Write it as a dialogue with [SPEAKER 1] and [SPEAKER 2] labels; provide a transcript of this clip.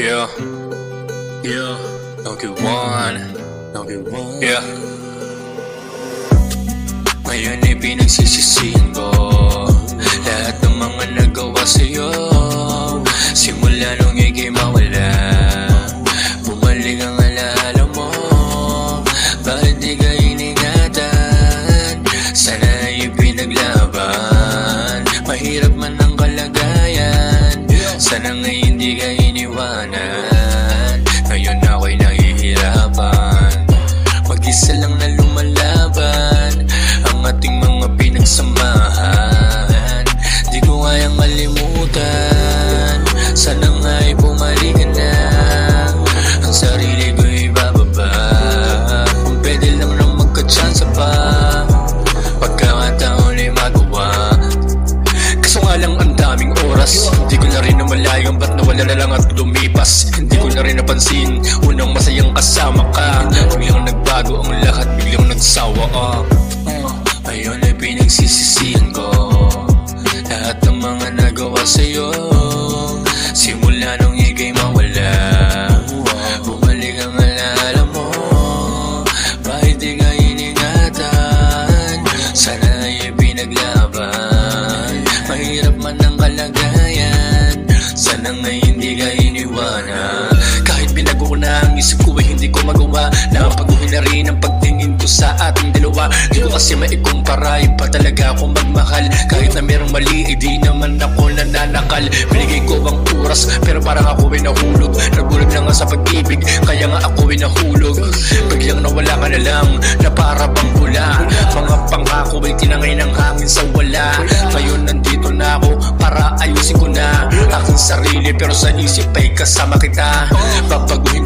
[SPEAKER 1] Yeah, yeah, don't get one, yeah. Ngayon ay pinagsisisihan ko lahat ng mga nagawa sa'yo. Simula nung ika'y mawala, bumalik ang alaala mo. Bakit di ka iningatan? Sana ay pinaglaban. Mahirap man ang kalagayan, sana ngay hindi ka iniwanan. Ngayon ako'y nahihirapan, mag-isa lang na lumalaban ang ating mga pinagsamahan. Di ko kayang malimutan, sana nga'y bumalik ka na. Ang sarili ko'y bababa, kung pwede lang nang magka-chance pa. Pagkakataon ay magawa, kaso nga lang ang daming oras. Hindi ko na rin namalayan ba't nawala na lang at lumipas. Hindi ko na rin napansin unang masayang kasama ka. Biglang nagbago ang lahat, biglang nagsawa ka. Ngayon ay pinagsisisihan ko lahat ng mga nagawa sa'yo. Simula nung ika'y mawala, bumalik ang alaala mo. Bakit di ka iningatan? Sana ay pinaglaban. Mahirap man ang kalagayan, sana ngay hindi ka iniwanan. Kahit binago ko na ang isip ko ay hindi ko magawa. Napaguhin na rin ang pagtingin ko sa ating dalawa. Di ko kasi maikumpara, iba talaga akong magmahal. Kahit na merong mali, eh di naman ako nananakal. Binigay ko ang oras, pero parang ako ay nahulog. Nagulag na nga sa pag-ibig, kaya nga ako ay nahulog. Biglang nawala ka na lang, na para bang hula. Mga pangako ay tinangay ng hangin sa wala. Ngayon nandito na ako para ayusin ko na aking sarili, pero sa isip ay kasama kita. Babaguhin